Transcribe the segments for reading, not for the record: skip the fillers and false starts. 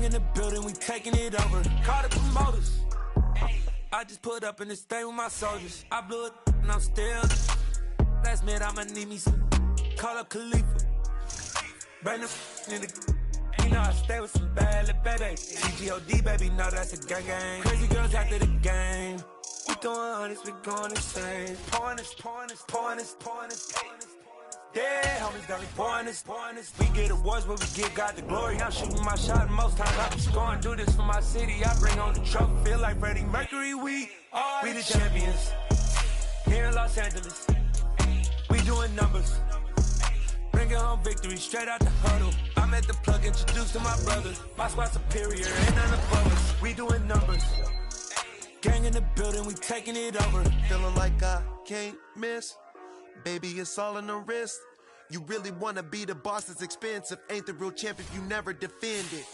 in the building, we taking it over. Call the promoters. I just put up in this thing with my soldiers. I blew it and I'm still. Last minute I'ma need me some. Call up Khalifa. Bring the in the. You know I stay with some bad little baby. CGOD baby, know that's a gang gang. Crazy girls after the game. We doing honest, we going insane. Pouring this. Yeah, homies got me pouring this. We get awards, but we give God the glory. I'm shooting my shot, and most times I be scoring. Do this for my city, I bring on the trophy. Feel like Freddie Mercury, we the champions. Here in Los Angeles, we doing numbers. Bringing home victory, straight out the huddle. I'm at the plug, introduced to my brothers. My squad superior, ain't none above us. We doing numbers. Gang in the building, we taking it over. Feeling like I can't miss. Baby, it's all in the wrist. You really wanna be the boss, it's expensive. Ain't the real champ if you never defend it.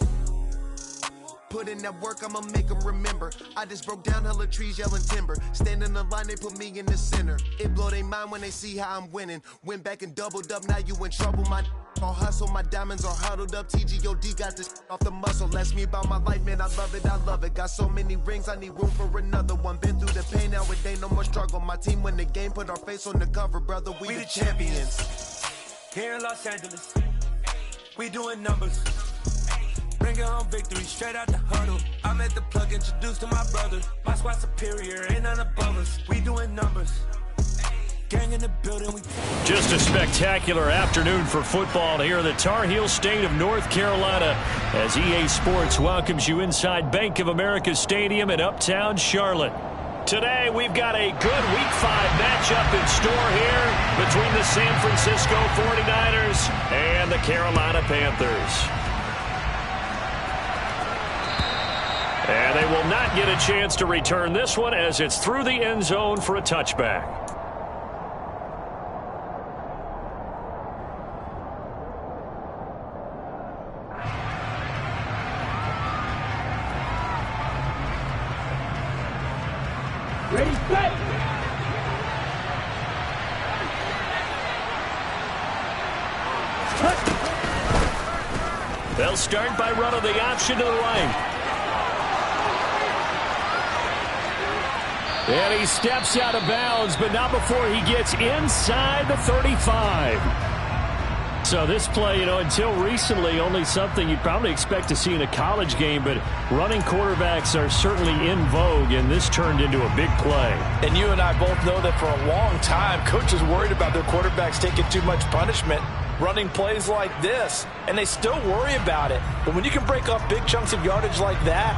Put in that work, I'ma make them remember. I just broke down hella trees, yelling timber. Stand in the line, they put me in the center. It blow their mind when they see how I'm winning. Went back and doubled up, now you in trouble. My all hustle, my diamonds are huddled up. TGOD got this off the muscle. Ask me about my life, man, I love it. Got so many rings, I need room for another one. Been through the pain, now it ain't no more struggle. My team win the game, put our face on the cover, brother. We the champions. Here in Los Angeles, we doing numbers. Bringing home victory, straight out the huddle. I'm at the plug, introduced to my brothers. My squad superior, ain't none above us. We doing numbers. Gang in the building, we... Just a spectacular afternoon for football here in the Tar Heel state of North Carolina as EA Sports welcomes you inside Bank of America Stadium in Uptown Charlotte. Today, we've got a good Week 5 matchup in store here between the San Francisco 49ers and the Carolina Panthers. And they will not get a chance to return this one as it's through the end zone for a touchback. Ready, set! They'll start by running the option to the right. And he steps out of bounds, but not before he gets inside the 35. So this play, until recently, only something you'd probably expect to see in a college game, but running quarterbacks are certainly in vogue, and this turned into a big play. And you and I both know that for a long time, coaches worried about their quarterbacks taking too much punishment, running plays like this, and they still worry about it. But when you can break off big chunks of yardage like that,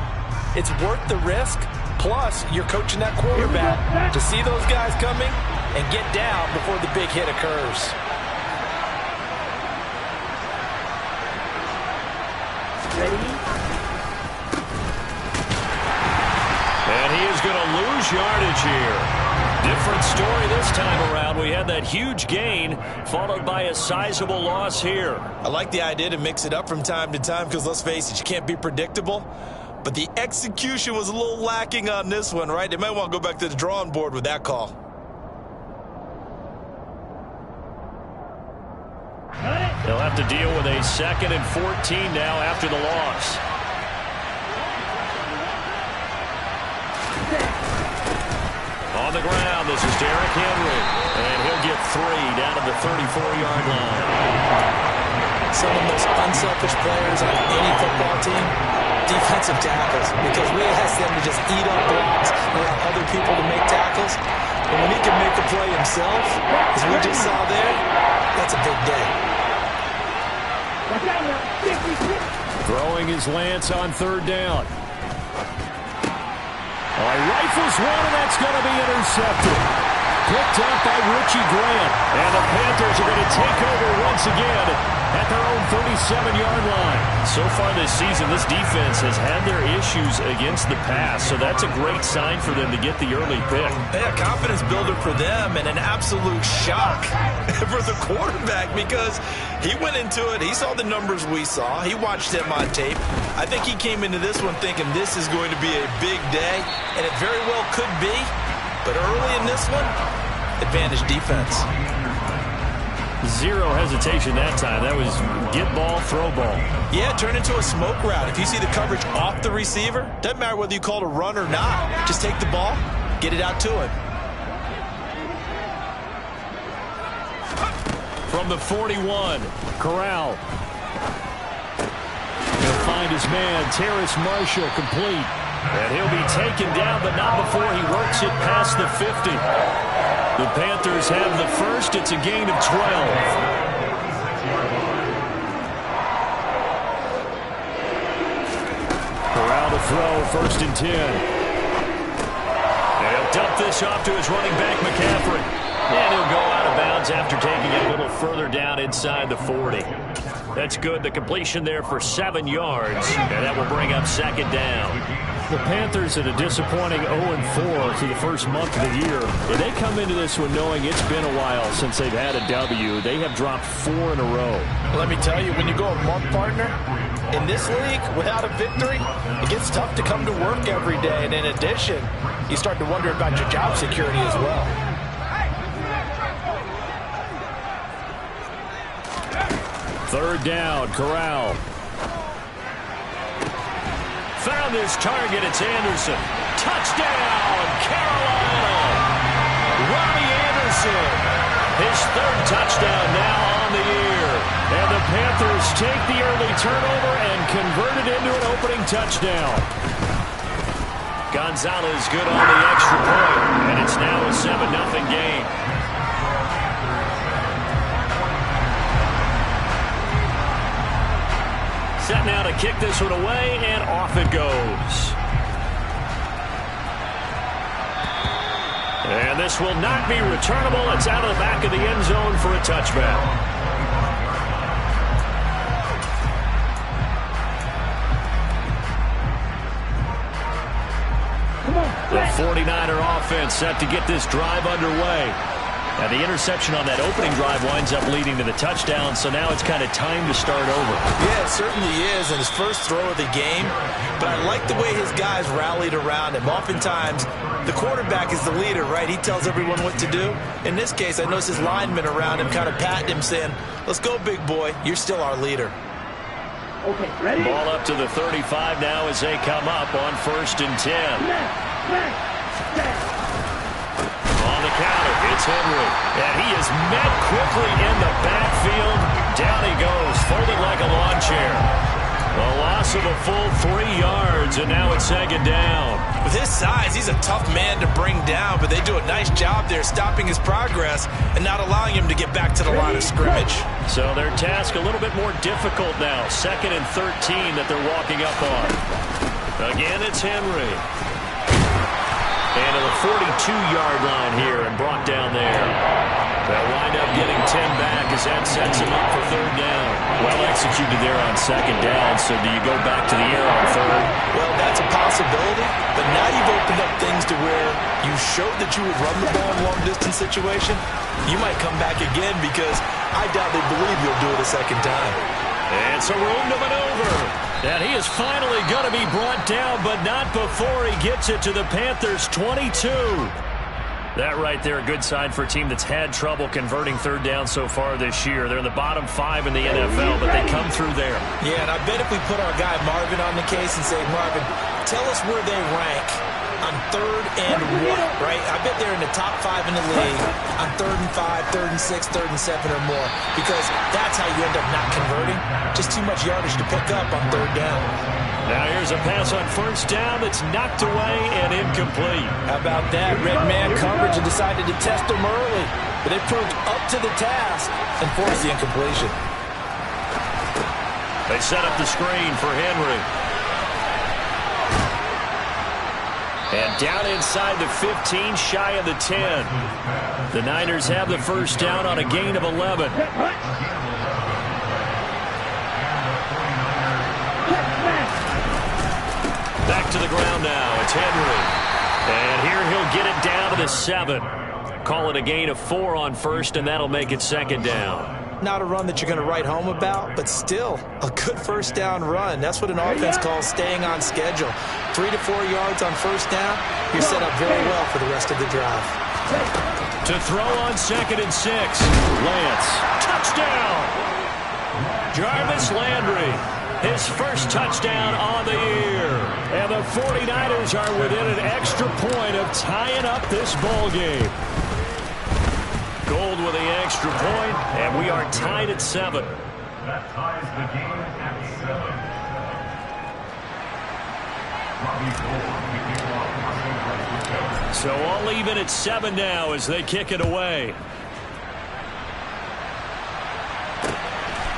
it's worth the risk. Plus, you're coaching that quarterback to see those guys coming and get down before the big hit occurs. Ready? And he is going to lose yardage here. Different story this time around. We had that huge gain followed by a sizable loss here. I like the idea to mix it up from time to time because, let's face it, you can't be predictable. But the execution was a little lacking on this one, right? They might want to go back to the drawing board with that call. They'll have to deal with a 2nd and 14 now after the loss. On the ground, this is Derrick Henry. And he'll get 3 down to the 34-yard line. Some of the most unselfish players on any football team, defensive tackles, because we ask them to just eat up blocks and allow other people to make tackles. And when he can make the play himself, as we just saw there, that's a big day. Throwing his Lance on 3rd down. Rifles one, and that's going to be intercepted. Picked up by Richie Grant. And the Panthers are going to take over once again at their own 37-yard line. So far this season, this defense has had their issues against the pass, so that's a great sign for them to get the early pick. Yeah, confidence builder for them and an absolute shock for the quarterback because he went into it. He saw the numbers we saw. He watched him on tape. I think he came into this one thinking this is going to be a big day, and it very well could be. But early in this one, advantage defense. Zero hesitation that time. That was get ball, throw ball. Yeah, turn into a smoke route. If you see the coverage off the receiver, doesn't matter whether you call it a run or not. Just take the ball, get it out to him. From the 41, Corral. He'll find his man, Terrace Marshall, complete. And he'll be taken down, but not before he works it past the 50. The Panthers have the first. It's a gain of 12. Corral to throw, 1st and 10. And he'll dump this off to his running back, McCaffrey. And he'll go out of bounds after taking it a little further down inside the 40. That's good. The completion there for 7 yards. And that will bring up 2nd down. The Panthers at a disappointing 0-4 through the first month of the year. And they come into this one knowing it's been a while since they've had a W. They have dropped 4 in a row. Let me tell you, when you go a month, partner, in this league, without a victory, it gets tough to come to work every day. And in addition, you start to wonder about your job security as well. Third down, Corral. Found his target. It's Anderson. Touchdown, Carolina. Robbie Anderson. His 3rd touchdown now on the year. And the Panthers take the early turnover and convert it into an opening touchdown. Gonzalez good on the extra point. And it's now a 7-0 game. Set now to kick this one away, and off it goes. And this will not be returnable. It's out of the back of the end zone for a touchback. The 49er offense set to get this drive underway. Now, the interception on that opening drive winds up leading to the touchdown, so now it's kind of time to start over. Yeah, it certainly is, and his first throw of the game. But I like the way his guys rallied around him. Oftentimes, the quarterback is the leader, right? He tells everyone what to do. In this case, I noticed his linemen around him kind of patting him, saying, let's go, big boy. You're still our leader. Okay, ready? Ball up to the 35 now as they come up on 1st and 10. On the counter, it's Henry. And he is met quickly in the backfield. Down he goes, folded like a lawn chair. A loss of a full 3 yards, and now it's 2nd down. With his size, he's a tough man to bring down, but they do a nice job there stopping his progress and not allowing him to get back to the line of scrimmage. So their task a little bit more difficult now. 2nd and 13 that they're walking up on. Again, it's Henry. And to the 42-yard line here and brought down there. They'll wind up getting 10 back as that sets him up for 3rd down. Well executed there on 2nd down, so do you go back to the air on 3rd? Well, that's a possibility, but now you've opened up things to where you showed that you would run the ball in long-distance situation. You might come back again because I doubt they believe you'll do it a 2nd time. And so room to maneuver. And he is finally going to be brought down, but not before he gets it to the Panthers' 22. That right there, a good sign for a team that's had trouble converting 3rd down so far this year. They're in the bottom 5 in the NFL, but they come through there. Yeah, and I bet if we put our guy Marvin on the case and say, Marvin, tell us where they rank on 3rd and 1, right? I bet they're in the top 5 in the league on 3rd and 5, 3rd and 6, 3rd and 7 or more, because that's how you end up not converting. Just too much yardage to pick up on 3rd down. Now here's a pass on 1st down that's knocked away and incomplete. How about that? Red man coverage and decided to test them early, but they proved up to the task and forced the incompletion. They set up the screen for Henry. And down inside the 15, shy of the 10. The Niners have the 1st down on a gain of 11. Back to the ground now. It's Henry. And here he'll get it down to the 7. Call it a gain of 4 on 1st, and that'll make it 2nd down. Not a run that you're going to write home about, but still a good 1st down run. That's what an offense calls staying on schedule. 3 to 4 yards on 1st down, you're set up very well for the rest of the drive. To throw on 2nd and 6. Lance. Touchdown! Jarvis Landry. His first touchdown on the year. And the 49ers are within an extra point of tying up this ball game. Gold with the extra point, and we are tied at 7. That ties the game at 7. So all even at 7 now as they kick it away.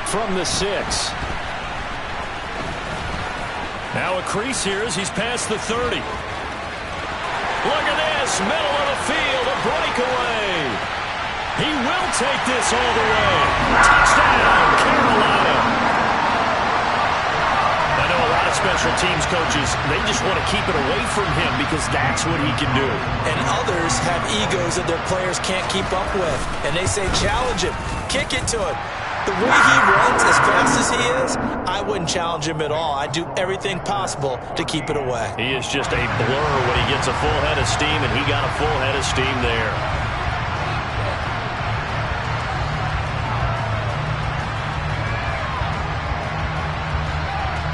From the 6. Now a crease here as he's past the 30. Look at this, middle of the field, a breakaway. He will take this all the way. Touchdown, Carolina. I know a lot of special teams coaches, they just want to keep it away from him because that's what he can do. And others have egos that their players can't keep up with. And they say, challenge him, kick it to him. The way he runs as fast as he is, I wouldn't challenge him at all. I'd do everything possible to keep it away. He is just a blur when he gets a full head of steam, and he got a full head of steam there.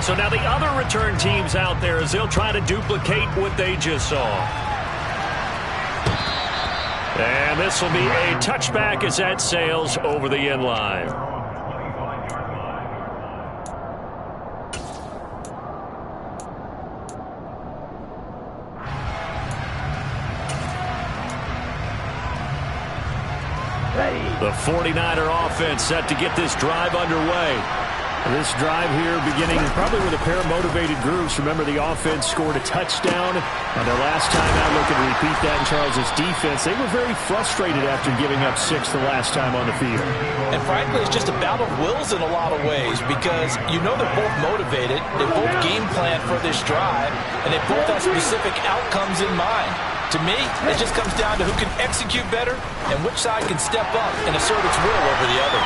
So now the other return teams out there as they'll try to duplicate what they just saw. And this will be a touchback as that sails over the end line. The 49er offense set to get this drive underway. This drive here beginning probably with a pair of motivated groups. Remember, the offense scored a touchdown. And their last time out, looking to repeat that in Charles' defense. They were very frustrated after giving up 6 the last time on the field. And frankly, it's just a battle of wills in a lot of ways because you know they're both motivated. They both game plan for this drive. And they both have specific outcomes in mind. To me, it just comes down to who can execute better and which side can step up and assert its will over the other.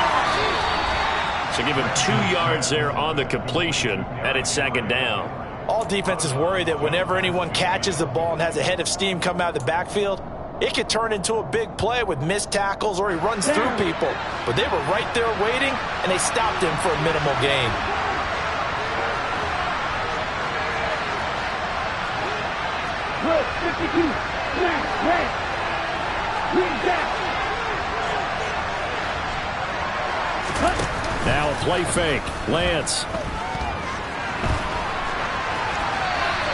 So give him 2 yards there on the completion, and it's 2nd down. All defenses worry that whenever anyone catches the ball and has a head of steam come out of the backfield, it could turn into a big play with missed tackles or he runs through people. But they were right there waiting, and they stopped him for a minimal gain. Look, 52, red, green back. Now a play fake. Lance.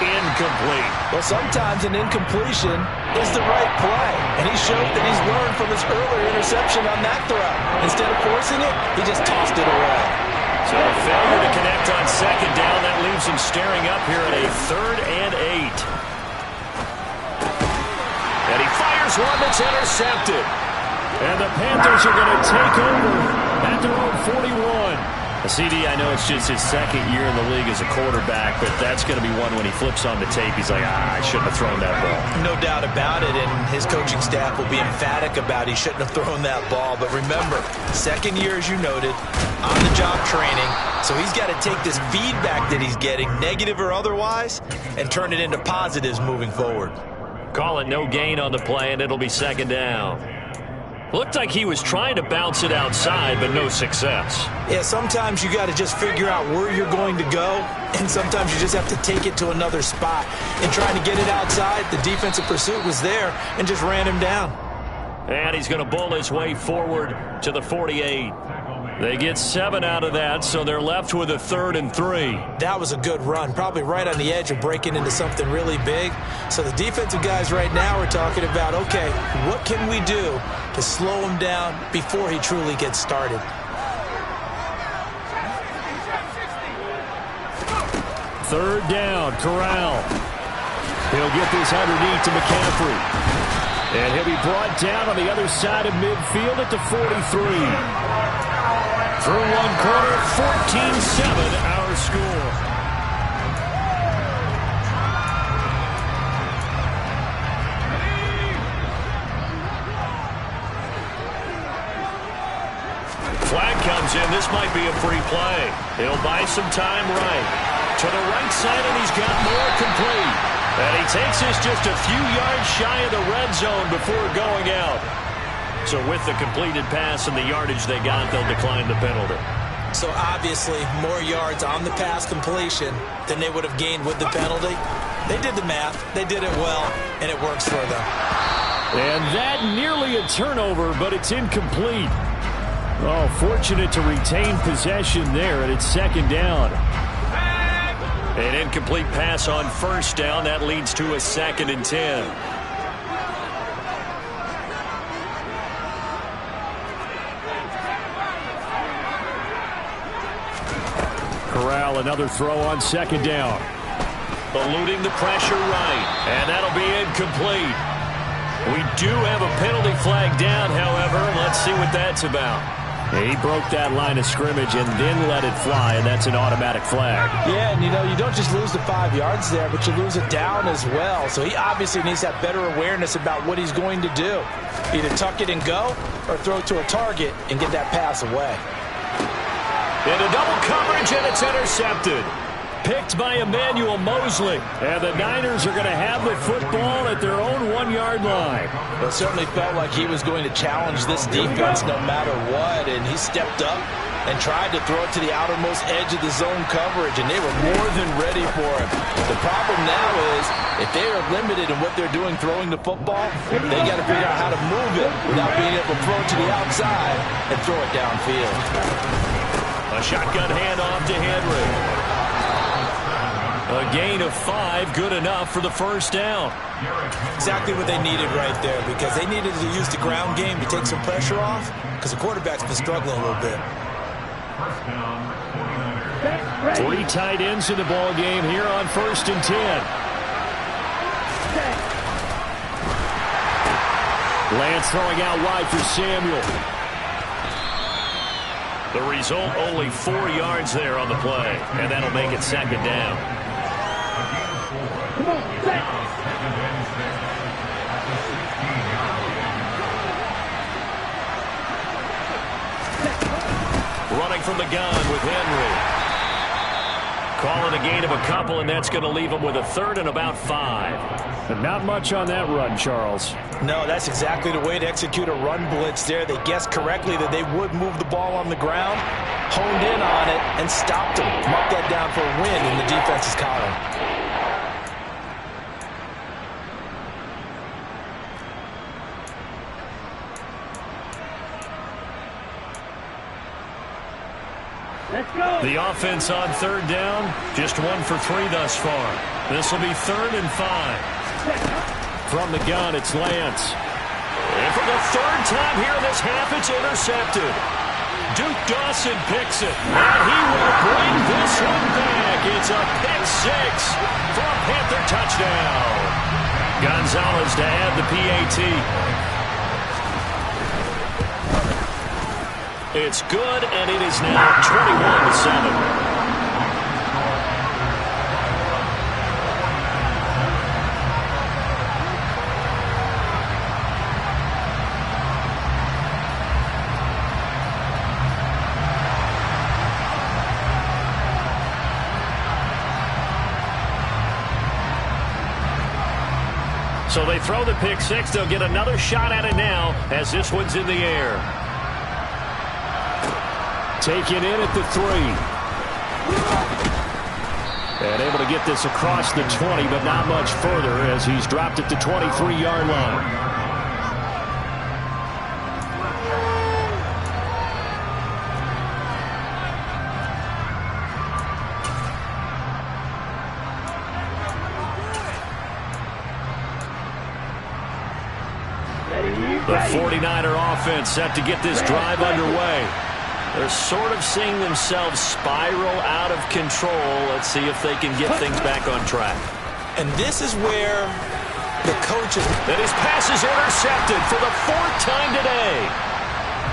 Incomplete. Well, sometimes an incompletion is the right play. And he showed that he's learned from his earlier interception on that throw. Instead of forcing it, he just tossed it away. So a failure to connect on 2nd down. That leaves him staring up here at a 3rd and 8. And he fires one that's intercepted. And the Panthers are going to take over at their own 41. CD, I know it's just his 2nd year in the league as a quarterback, but that's going to be one when he flips on the tape. He's like, I shouldn't have thrown that ball. No doubt about it, and his coaching staff will be emphatic about he shouldn't have thrown that ball. But remember, 2nd year, as you noted, on-the-job training, so he's got to take this feedback that he's getting, negative or otherwise, and turn it into positives moving forward. Call it no gain on the play, and it'll be 2nd down. Looked like he was trying to bounce it outside, but no success. Yeah, sometimes you got to just figure out where you're going to go, and sometimes you just have to take it to another spot. In trying to get it outside, the defensive pursuit was there and just ran him down. And he's going to bull his way forward to the 48. They get 7 out of that, so they're left with a 3rd and 3. That was a good run, probably right on the edge of breaking into something really big. So the defensive guys right now are talking about, okay, what can we do to slow him down before he truly gets started? Third down, Corral. He'll get this underneath to McCaffrey. And he'll be brought down on the other side of midfield at the 43. Through one quarter, 14-7 our score. Flag comes in. This might be a free play. He'll buy some time right. To the right side, and he's got more complete. And he takes this just a few yards shy of the red zone before going out. So with the completed pass and the yardage they got, they'll decline the penalty. So obviously more yards on the pass completion than they would have gained with the penalty. They did the math, they did it well, and it works for them. And that nearly a turnover, but it's incomplete. Oh, fortunate to retain possession there, and it's second down. An incomplete pass on first down. That leads to a 2nd and 10. Corral, another throw on second down. Eluding the pressure right, and that'll be incomplete. We do have a penalty flag down, however. Let's see what that's about. He broke that line of scrimmage and then let it fly, and that's an automatic flag. Yeah, and you don't just lose the 5 yards there, but you lose it down as well. So he obviously needs to have better awareness about what he's going to do. Either tuck it and go or throw to a target and get that pass away. Into double coverage, and it's intercepted. Picked by Emmanuel Mosley. And the Niners are going to have the football at their own 1-yard line. Well, it certainly felt like he was going to challenge this defense no matter what, and he stepped up and tried to throw it to the outermost edge of the zone coverage, and they were more than ready for him. The problem now is if they are limited in what they're doing throwing the football, they got to figure out how to move it without being able to throw it to the outside and throw it downfield. A shotgun handoff to Henry. A gain of 5, good enough for the first down. Exactly what they needed right there, because they needed to use the ground game to take some pressure off, because the quarterback's been struggling a little bit. 3 tight ends in the ball game here on 1st and 10. Lance throwing out wide for Samuel. The result, only 4 yards there on the play, and that'll make it 2nd down. Running from the gun with Henry. Calling a gain of a couple, and that's going to leave him with a 3rd and about 5. And not much on that run, Charles. No, that's exactly the way to execute a run blitz there. They guessed correctly that they would move the ball on the ground, honed in on it, and stopped them. Mark that down for a win in the defense's column. The offense on 3rd down, just 1 for 3 thus far. This will be 3rd and 5. From the gun, it's Lance. And for the 3rd time here in this half, it's intercepted. Duke Dawson picks it, and he will bring this one back. It's a pick-6 for a Panther touchdown. Gonzalez to add the PAT. It's good, and it is now 21-7. So they throw the pick-6. They'll get another shot at it now as this one's in the air. Taken in at the 3. And able to get this across the 20, but not much further as he's dropped at the 23-yard line. The 49er offense set to get this drive underway. They're sort of seeing themselves spiral out of control. Let's see if they can get things back on track. And this is where the coaches... And his pass is intercepted for the 4th time today.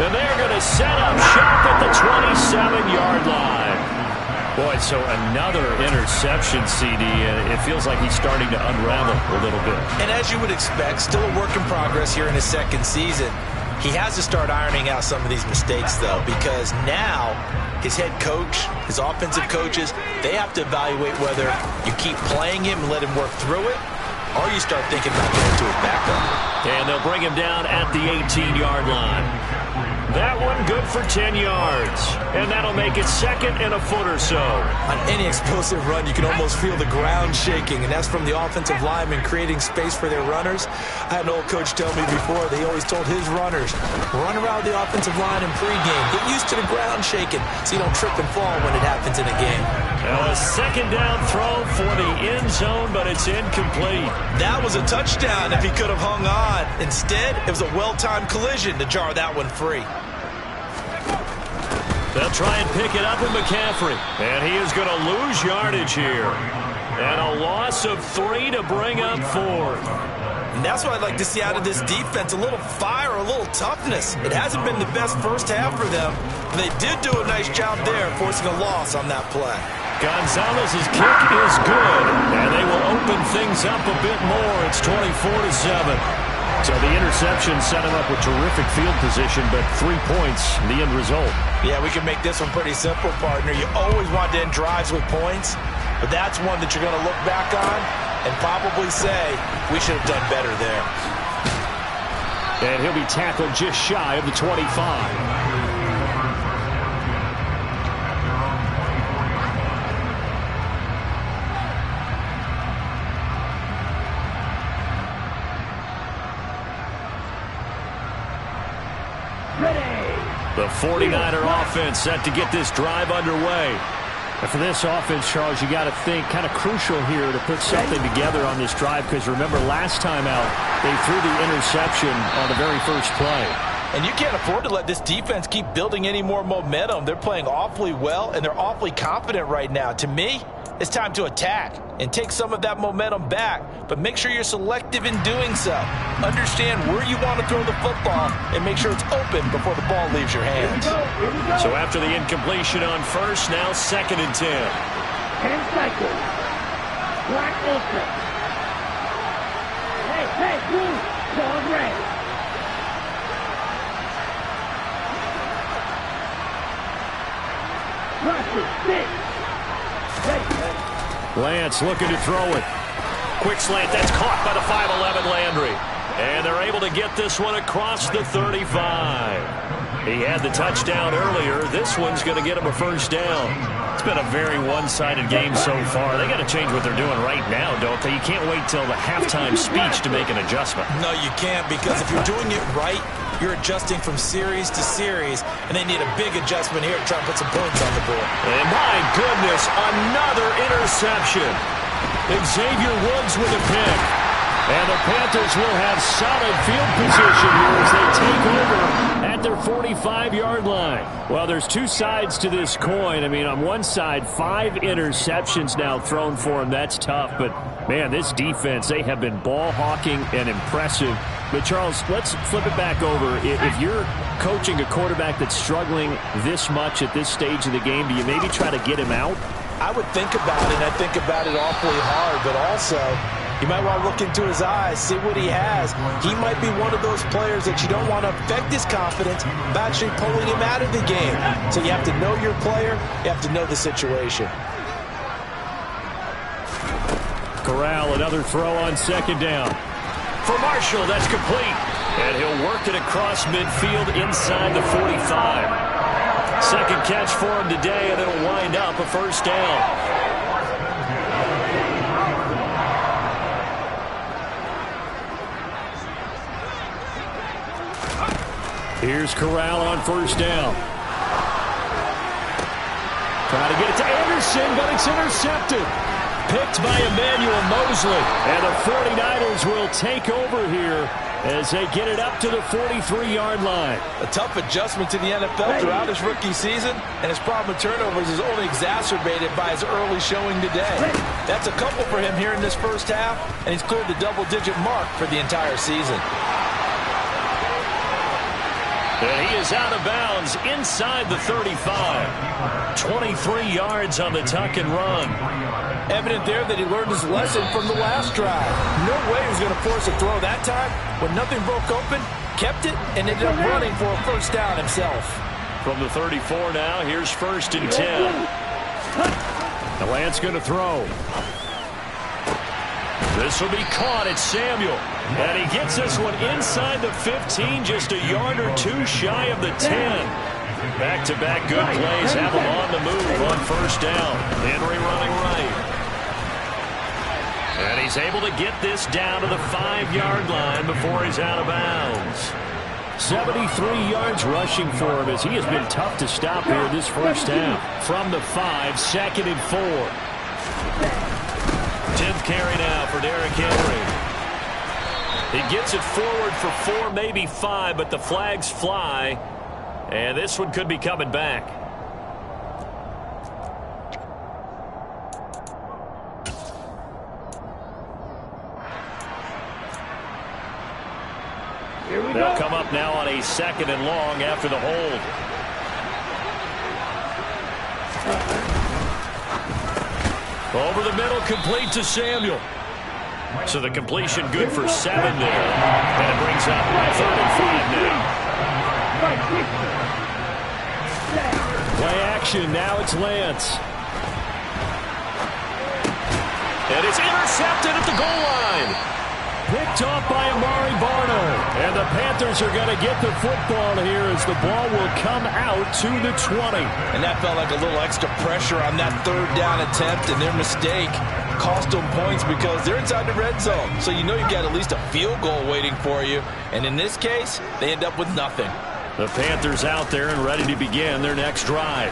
And they're going to set up shop at the 27-yard line. Boy, so another interception, CD. It feels like he's starting to unravel a little bit. And as you would expect, still a work in progress here in his 2nd season. He has to start ironing out some of these mistakes, though, because now his head coach, his offensive coaches, they have to evaluate whether you keep playing him and let him work through it, or you start thinking about going to his backup. And they'll bring him down at the 18-yard line. That one good for 10 yards. And that'll make it second and a foot or so. On any explosive run, you can almost feel the ground shaking, and that's from the offensive linemen creating space for their runners. I had an old coach tell me before, they always told his runners, run around the offensive line in pregame. Get used to the ground shaking so you don't trip and fall when it happens in a game. Now a second down throw for the end zone, but it's incomplete. That was a touchdown if he could have hung on. Instead, it was a well-timed collision to jar that one free. They'll try and pick it up with McCaffrey. And he is going to lose yardage here. And a loss of 3 to bring up 4. And that's what I'd like to see out of this defense, a little fire, a little toughness. It hasn't been the best first half for them. They did do a nice job there, forcing a loss on that play. Gonzalez's kick is good, and they will open things up a bit more. It's 24-7. So the interception set him up with terrific field position, but 3 points, the end result. Yeah, we can make this one pretty simple, partner. You always want to end drives with points, but that's one that you're going to look back on and probably say, we should have done better there. And he'll be tackled just shy of the 25. The 49er offense set to get this drive underway. And for this offense, Charles, you got to think kind of crucial here to put something together on this drive, because remember last time out, they threw the interception on the very first play. And you can't afford to let this defense keep building any more momentum. They're playing awfully well, and they're awfully confident right now. To me, it's time to attack and take some of that momentum back, but make sure you're selective in doing so. Understand where you want to throw the football and make sure it's open before the ball leaves your hands. So after the incompletion on first, now 2nd and 10. 10 seconds. Black ultra. Hey, blue. Ball red. Rush it. 6. Lance looking to throw it. Quick slant, that's caught by the 5'11" Landry. And they're able to get this one across the 35. He had the touchdown earlier. This one's going to get him a first down. It's been a very one-sided game so far. They got to change what they're doing right now, don't they? You can't wait till the halftime speech to make an adjustment. No, you can't, because if you're doing it right, you're adjusting from series to series, and they need a big adjustment here to try and put some points on the board. And my goodness, another interception. Xavier Woods with a pick. And the Panthers will have solid field position here as they take over at their 45-yard line. Well, there's two sides to this coin. I mean, on one side, 5 interceptions now thrown for them. That's tough. But, man, this defense, they have been ball hawking and impressive. But, Charles, let's flip it back over. If you're coaching a quarterback that's struggling this much at this stage of the game, do you maybe try to get him out? I would think about it, and I think about it awfully hard, but also you might want to look into his eyes, see what he has. He might be one of those players that you don't want to affect his confidence by actually pulling him out of the game. So you have to know your player, you have to know the situation. Corral, another throw on 2nd down. For Marshall, that's complete. And he'll work it across midfield inside the 45. Second catch for him today, and it'll wind up a first down. Here's Corral on first down. Trying to get it to Anderson, but it's intercepted. Picked by Emmanuel Mosley. And the 49ers will take over here as they get it up to the 43-yard line. A tough adjustment to the NFL throughout his rookie season, and his problem with turnovers is only exacerbated by his early showing today. That's a couple for him here in this first half, and he's cleared the double-digit mark for the entire season. And he is out of bounds inside the 35. 23 yards on the tuck and run. Evident there that he learned his lesson from the last drive. No way he was going to force a throw that time. When nothing broke open, kept it, and ended up running for a first down himself. From the 34 now, here's 1st and 10. The Lance going to throw. This will be caught at Samuel. And he gets this one inside the 15, just a yard or two shy of the 10. Back-to-back good plays have him on the move on first down. Henry running right. And he's able to get this down to the 5-yard line before he's out of bounds. 73 yards rushing for him as he has been tough to stop here this first half. From the 5, 2nd and 4. 10th carry now for Derrick Henry. He gets it forward for 4, maybe 5, but the flags fly. And this one could be coming back. They'll come up now on a 2nd and long after the hold. Over the middle, complete to Samuel. So the completion good for 7 there. And it brings up 3rd and 5 now. Play action, now it's Lance. And it's intercepted at the goal line. Picked off by Amari Barno. And the Panthers are going to get the football here as the ball will come out to the 20. And that felt like a little extra pressure on that 3rd down attempt, and their mistake cost them points because they're inside the red zone. So you know you've got at least a field goal waiting for you. And in this case, they end up with nothing. The Panthers out there and ready to begin their next drive.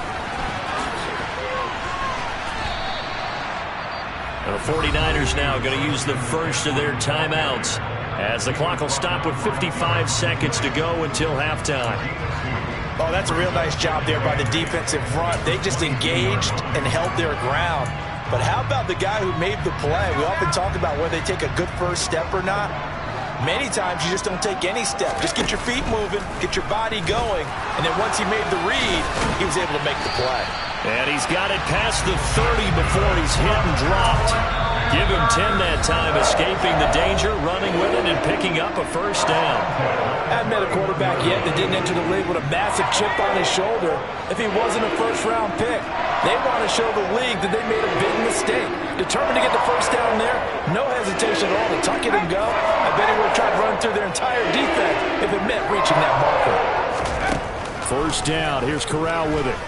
The 49ers now going to use the first of their timeouts as the clock will stop with 55 seconds to go until halftime. Oh, that's a real nice job there by the defensive front. They just engaged and held their ground. But how about the guy who made the play? We often talk about whether they take a good first step or not. Many times you just don't take any step. Just get your feet moving, get your body going, and then once he made the read, he was able to make the play. And he's got it past the 30 before he's hit and dropped. Give him 10 that time, escaping the danger, running with it, and picking up a first down. I haven't met a quarterback yet that didn't enter the league with a massive chip on his shoulder if he wasn't a first-round pick. They want to show the league that they made a big mistake. Determined to get the first down there, no hesitation at all to tuck it and go. I bet he would have tried running through their entire defense if it meant reaching that marker. First down, here's Corral with it.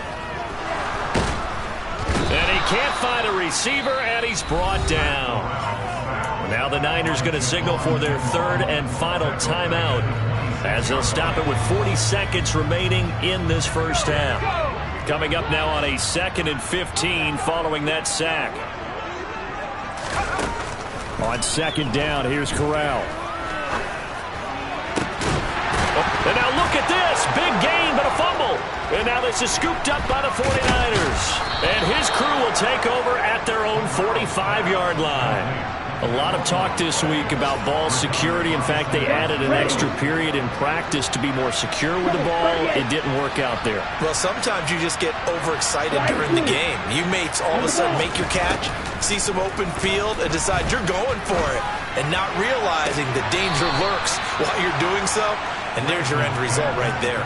And he can't find a receiver, and he's brought down. Now the Niners going to signal for their 3rd and final timeout as they'll stop it with 40 seconds remaining in this first half. Coming up now on a 2nd and 15 following that sack. On 2nd down, here's Corral. And now look at this. Big gain, but a fumble. And now this is scooped up by the 49ers. And his crew will take over at their own 45-yard line. A lot of talk this week about ball security. In fact, they added an extra period in practice to be more secure with the ball. It didn't work out there. Well, sometimes you just get overexcited during the game. You mates all of a sudden make your catch, see some open field, and decide you're going for it, and not realizing the danger lurks while you're doing so. And there's your end result right there.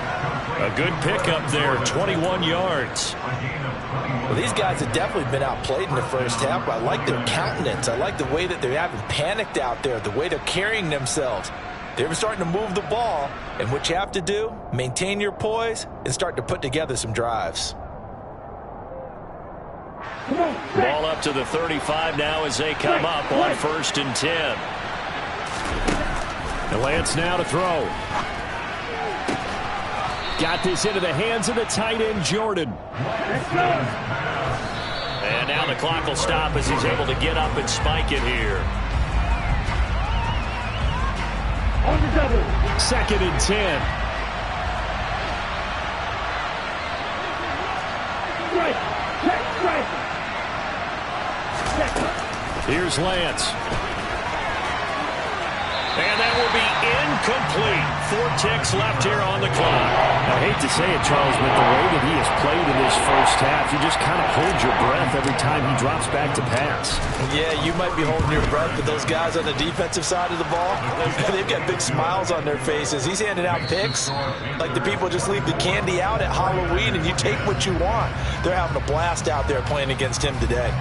A good pickup there, 21 yards. Well, these guys have definitely been outplayed in the first half, but I like their countenance. I like the way that they haven't panicked out there, the way they're carrying themselves. They're starting to move the ball, and what you have to do, maintain your poise and start to put together some drives. Ball up to the 35 now as they come up on 1st and 10. And Lance now to throw. Got this into the hands of the tight end, Jordan. And now the clock will stop as he's able to get up and spike it here. On the double. 2nd and 10. Strike. Check. Strike. Here's Lance. And that will be incomplete. 4 ticks left here on the clock. I hate to say it, Charles, but the way that he has played in this first half, you just kind of hold your breath every time he drops back to pass. Yeah, you might be holding your breath, but those guys on the defensive side of the ball, they've got big smiles on their faces. He's handing out picks like the people just leave the candy out at Halloween and you take what you want. They're having a blast out there playing against him today.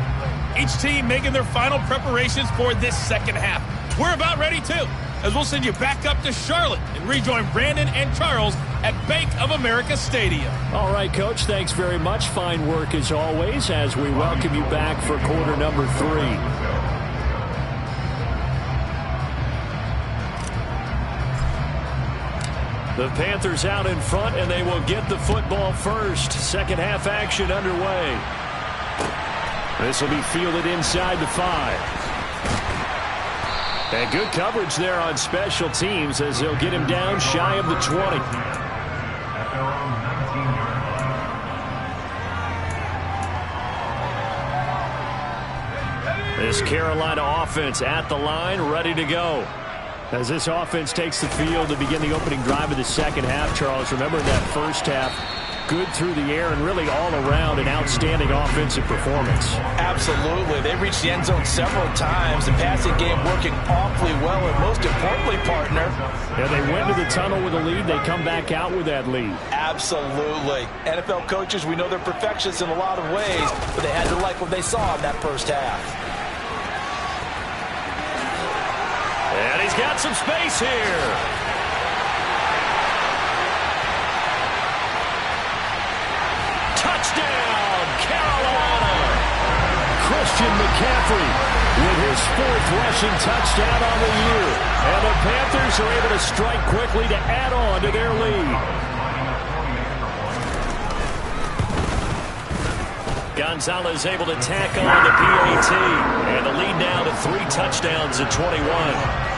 Each team making their final preparations for this second half. We're about ready, too, as we'll send you back up to Charlotte and rejoin Brandon and Charles at Bank of America Stadium. All right, Coach, thanks very much. Fine work as always as we welcome you back for quarter number 3. The Panthers out in front, and they will get the football first. Second half action underway. This will be fielded inside the 5. And good coverage there on special teams as they'll get him down shy of the 20. This Carolina offense at the line, ready to go. As this offense takes the field to begin the opening drive of the second half, Charles, remember in that first half, good through the air and really all around an outstanding offensive performance. Absolutely. They reached the end zone several times. The passing game working awfully well, and most importantly, partner. Yeah, they went to the tunnel with a lead. They come back out with that lead. Absolutely. NFL coaches, we know they're perfectionists in a lot of ways, but they had to like what they saw in that first half. And he's got some space here. Touchdown, Carolina. Christian McCaffrey with his 4th rushing touchdown on the year. And the Panthers are able to strike quickly to add on to their lead. Gonzalez able to tack on the PAT. And the lead now to 3 touchdowns at 21.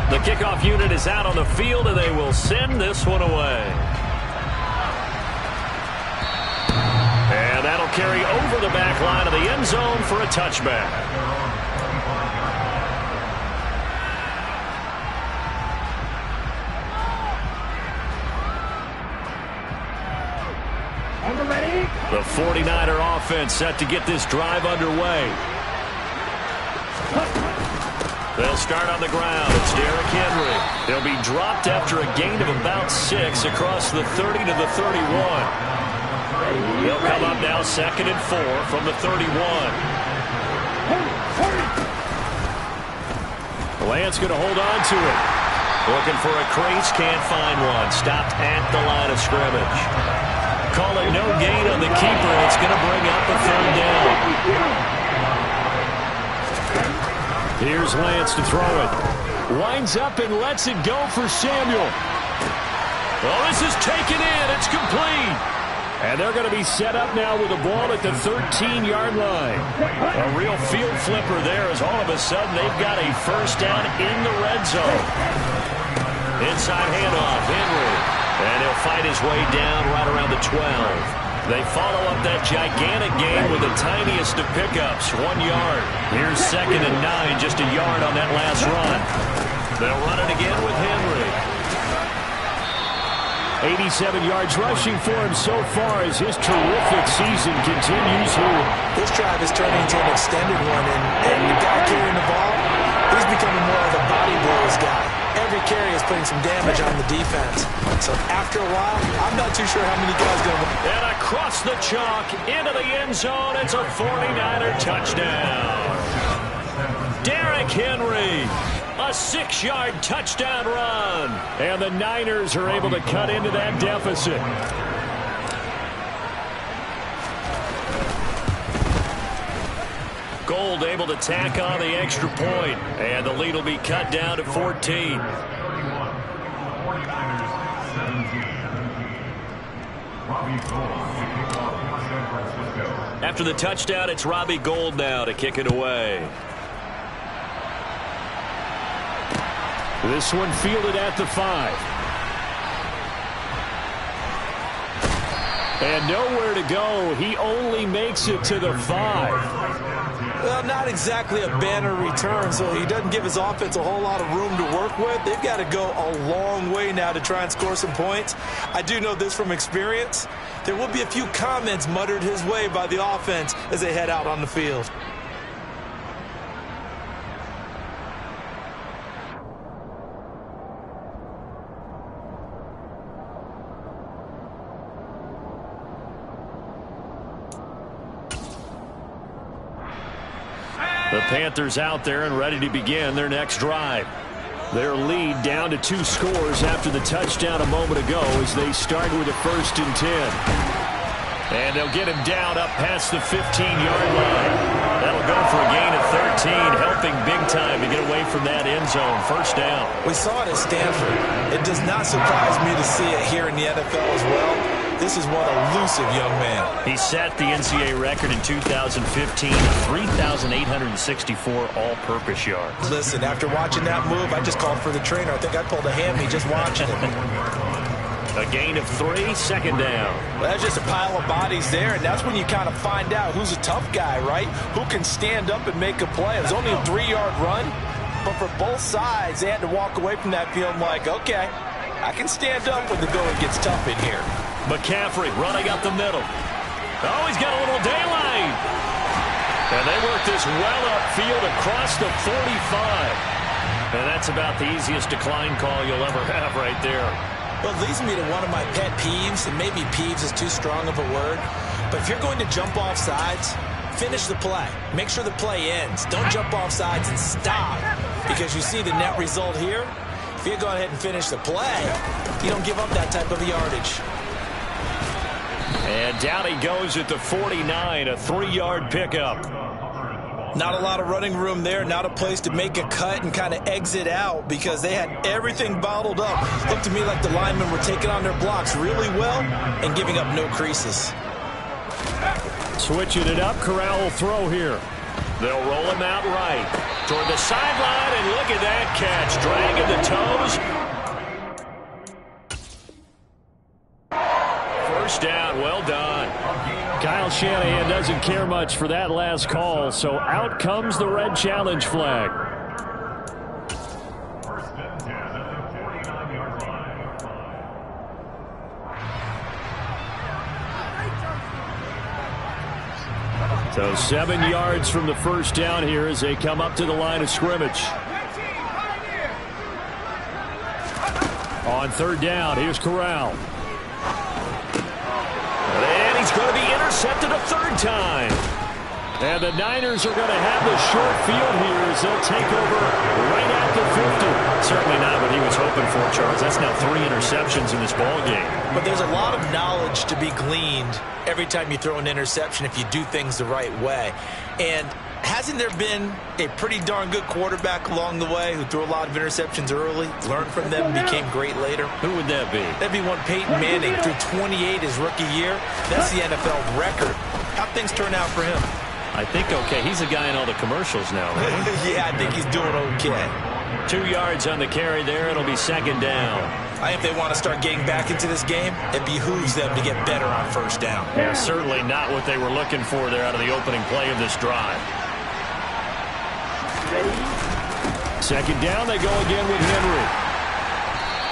The kickoff unit is out on the field, and they will send this one away. And that'll carry over the back line of the end zone for a touchback. The 49er offense set to get this drive underway. They'll start on the ground. It's Derrick Henry. He'll be dropped after a gain of about 6 across the 30 to the 31. They'll come up now 2nd and 4 from the 31. Lance going to hold on to it. Looking for a crease, can't find one. Stopped at the line of scrimmage. Call it no gain on the keeper, and it's going to bring up a 3rd down. Here's Lance to throw it. Winds up and lets it go for Samuel. Well, this is taken in. It's complete. And they're going to be set up now with the ball at the 13-yard line. A real field flipper there as all of a sudden they've got a 1st down in the red zone. Inside handoff, Henry. And he'll fight his way down right around the 12. They follow up that gigantic gain with the tiniest of pickups, 1 yard. Here's 2nd and 9, just a yard on that last run. They'll run it again with Henry. 87 yards rushing for him so far as his terrific season continues here. This drive is turning into an extended one, and the guy carrying the ball, he's becoming more of a body blows guy. Every carry is putting some damage on the defense. So after a while, I'm not too sure how many guys going to... And across the chalk, into the end zone, it's a 49er touchdown. Derrick Henry, a 6-yard touchdown run. And the Niners are able to cut into that deficit. Gold able to tack on the extra point, and the lead will be cut down to 14. After the touchdown, it's Robbie Gould now to kick it away. This one fielded at the 5. And nowhere to go. He only makes it to the 5. Well, not exactly a banner return, so he doesn't give his offense a whole lot of room to work with. They've got to go a long way now to try and score some points. I do know this from experience. There will be a few comments muttered his way by the offense as they head out on the field. The Panthers out there and ready to begin their next drive. Their lead down to 2 scores after the touchdown a moment ago as they start with a 1st and 10. And they'll get him down up past the 15-yard line. That'll go for a gain of 13, helping big time to get away from that end zone. 1st down. We saw it at Stanford. It does not surprise me to see it here in the NFL as well. This is one elusive young man. He set the NCAA record in 2015, 3,864 all-purpose yards. Listen, after watching that move, I just called for the trainer. I think I pulled a hammy just watching it. A gain of 3, 2nd down. Well, that's just a pile of bodies there, and that's when you kind of find out who's a tough guy, right? Who can stand up and make a play. It was only a 3-yard run, but for both sides, they had to walk away from that feeling like, okay, I can stand up when the going gets tough in here. McCaffrey running up the middle. Oh, he's got a little daylight. And they work this well upfield across the 45. And that's about the easiest decline call you'll ever have right there. Well, it leads me to one of my pet peeves, and maybe peeves is too strong of a word, but if you're going to jump off sides, finish the play. Make sure the play ends. Don't jump off sides and stop, because you see the net result here. If you go ahead and finish the play, you don't give up that type of yardage. And down he goes at the 49, a 3-yard pickup. Not a lot of running room there, not a place to make a cut and kind of exit out because they had everything bottled up. Looked to me like the linemen were taking on their blocks really well and giving up no creases. Switching it up, Corral will throw here. They'll roll him out right toward the sideline, and look at that catch, dragging the toes. 1st down, well done. Kyle Shanahan doesn't care much for that last call, so out comes the red challenge flag. 1st and 10 at the 49-yard line. So 7 yards from the 1st down here as they come up to the line of scrimmage. On 3rd down, here's Corral. And he's going to be intercepted a 3rd time. And the Niners are going to have the short field here as they'll take over right at the 50. Certainly not what he was hoping for, Charles. That's now 3 interceptions in this ballgame. But there's a lot of knowledge to be gleaned every time you throw an interception if you do things the right way. And hasn't there been a pretty darn good quarterback along the way who threw a lot of interceptions early, learned from them, became great later? Who would that be? That'd be one Peyton Manning, threw 28 his rookie year. That's the NFL record. How'd things turn out for him? I think okay. He's a guy in all the commercials now, right? Yeah, I think he's doing okay. 2 yards on the carry there. It'll be 2nd down. I think if they want to start getting back into this game, it behooves them to get better on 1st down. Yeah, certainly not what they were looking for there out of the opening play of this drive. 2nd down, they go again with Henry.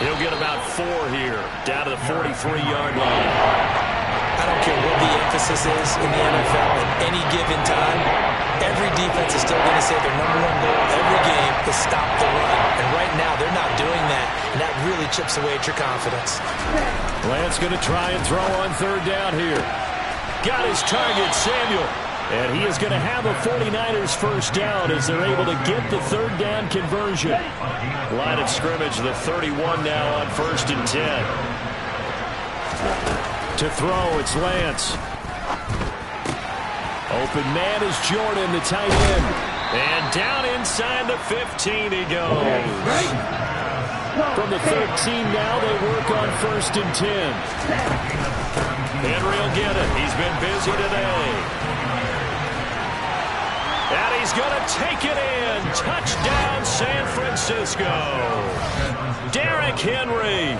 He'll get about 4 here, down to the 43-yard line. I don't care what the emphasis is in the NFL at any given time. Every defense is still going to say their #1 goal every game is stop the run. And right now, they're not doing that, and that really chips away at your confidence. Lance going to try and throw on 3rd down here. Got his target, Samuel. And he is going to have a 49ers 1st down as they're able to get the 3rd down conversion. Line of scrimmage, the 31 now on 1st and 10. To throw, it's Lance. Open man is Jordan, the tight end. And down inside the 15 he goes. From the 13 now, they work on 1st and 10. Henry will get it. He's been busy today. And he's going to take it in. Touchdown, San Francisco. Derrick Henry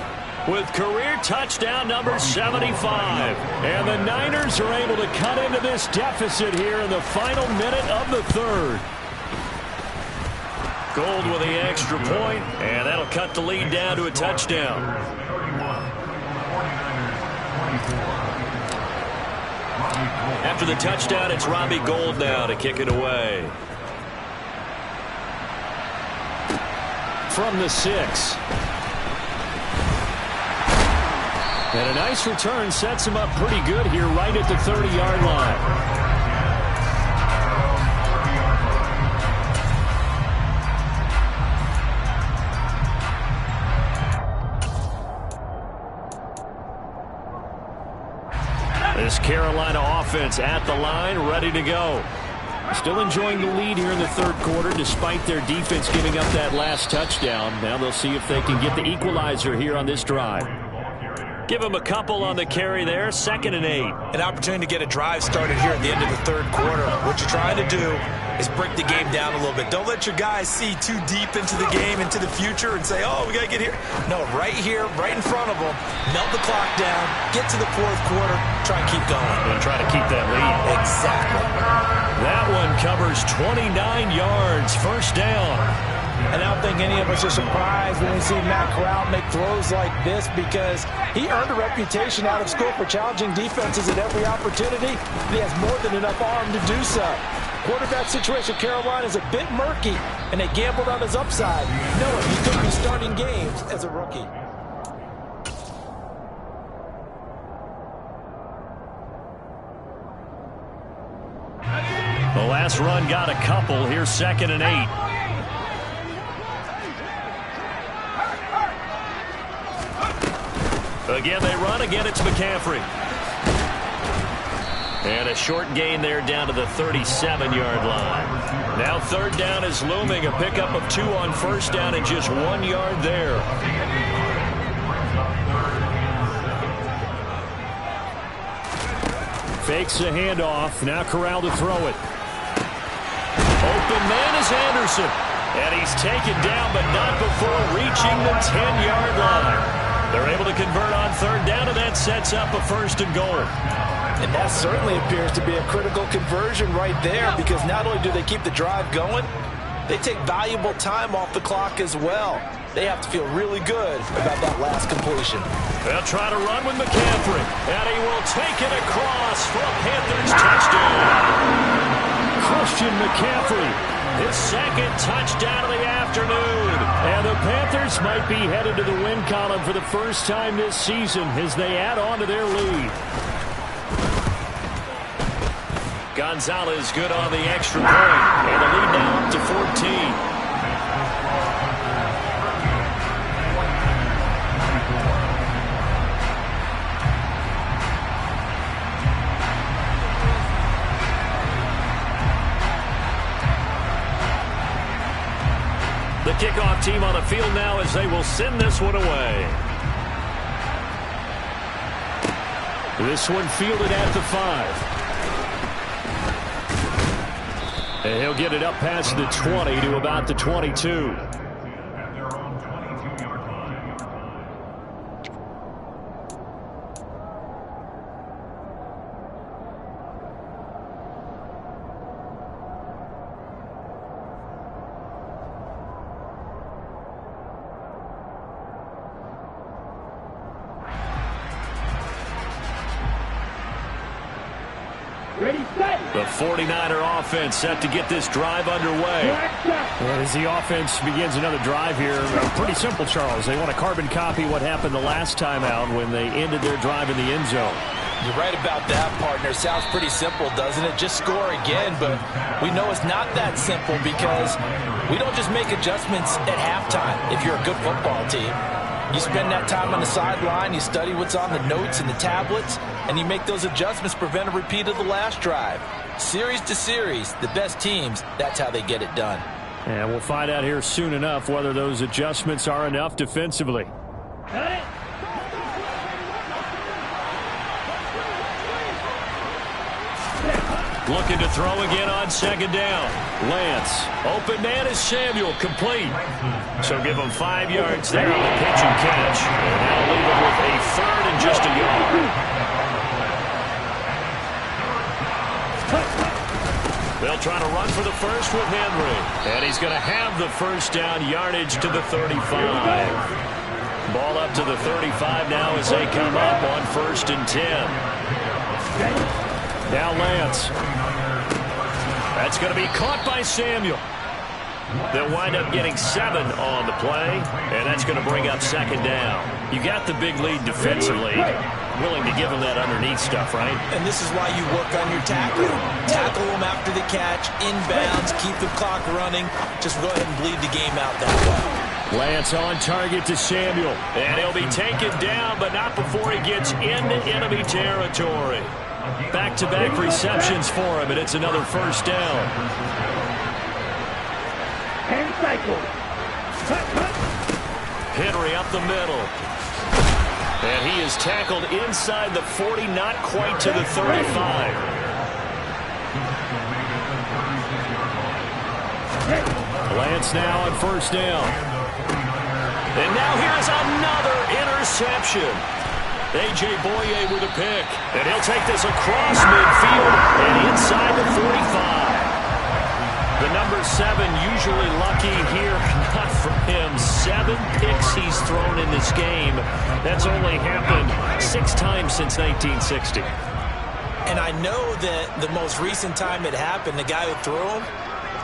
with career touchdown number 75. And the Niners are able to cut into this deficit here in the final minute of the 3rd. Gold with the extra point, and that'll cut the lead down to a touchdown. After the touchdown, it's Robbie Gould now to kick it away. From the 6. And a nice return sets him up pretty good here right at the 30-yard line. This Carolina offense at the line, ready to go. Still enjoying the lead here in the third quarter despite their defense giving up that last touchdown. Now they'll see if they can get the equalizer here on this drive. Give them a couple on the carry there. 2nd and 8. An opportunity to get a drive started here at the end of the third quarter. What you're trying to do is break the game down a little bit. Don't let your guys see too deep into the game, into the future, and say, oh, we got to get here. No, right here, right in front of them, melt the clock down, get to the fourth quarter, try and keep going. And try to keep that lead. Exactly. That one covers 29 yards, first down. And I don't think any of us are surprised when we see Matt Corral make throws like this because he earned a reputation out of school for challenging defenses at every opportunity. He has more than enough arm to do so. Quarterback situation Carolina is a bit murky, and they gambled on his upside, knowing he could be starting games as a rookie. The last run got a couple. Here's 2nd and 8. Again, they run. Again, it's McCaffrey. And a short gain there down to the 37-yard line. Now 3rd down is looming. A pickup of 2 on 1st down and just 1 yard there. Fakes the handoff. Now Corral to throw it. Open man is Anderson. And he's taken down, but not before reaching the 10-yard line. They're able to convert on 3rd down, and that sets up a 1st and goal. And that certainly appears to be a critical conversion right there because not only do they keep the drive going, they take valuable time off the clock as well. They have to feel really good about that last completion. They'll try to run with McCaffrey, and he will take it across for a Panthers touchdown. Christian McCaffrey, his 2nd touchdown of the afternoon. And the Panthers might be headed to the win column for the first time this season as they add on to their lead. Gonzalez good on the extra point, and the lead now up to 14. The kickoff team on the field now as they will send this one away. This one fielded at the 5. And he'll get it up past the 20 to about the 22. The 49er offense set to get this drive underway. And as the offense begins another drive here, pretty simple, Charles. They want to carbon copy what happened the last time out when they ended their drive in the end zone. You're right about that, partner. Sounds pretty simple, doesn't it? Just score again, but we know it's not that simple because we don't just make adjustments at halftime if you're a good football team. You spend that time on the sideline, you study what's on the notes and the tablets, and you make those adjustments, prevent a repeat of the last drive. Series to series, the best teams, that's how they get it done. And we'll find out here soon enough whether those adjustments are enough defensively. Looking to throw again on 2nd down. Lance. Open man is Samuel. Complete. So give him 5 yards there on the pitch and catch. And now leave it with a 3rd and just a yard. They'll try to run for the first with Henry. And he's going to have the first down yardage to the 35. Ball up to the 35 now as they come up on 1st and 10. Now Lance. That's going to be caught by Samuel. They'll wind up getting 7 on the play, and that's going to bring up 2nd down. You got the big lead defensively. Willing to give them that underneath stuff, right? And this is why you work on your tackling. Tackle them after the catch, inbounds, keep the clock running. Just go ahead and bleed the game out that way. Lance on target to Samuel, and he'll be taken down, but not before he gets into enemy territory. Back-to-back receptions for him, and it's another first down. And cycle. Henry up the middle. And he is tackled inside the 40, not quite to the 35. Lance now on first down. And now here's another interception. A.J. Boye with a pick. And he'll take this across midfield and inside the 45. The number 7 usually lucky here, not for him. 7 picks he's thrown in this game. That's only happened 6 times since 1960. And I know that the most recent time it happened, the guy who threw him,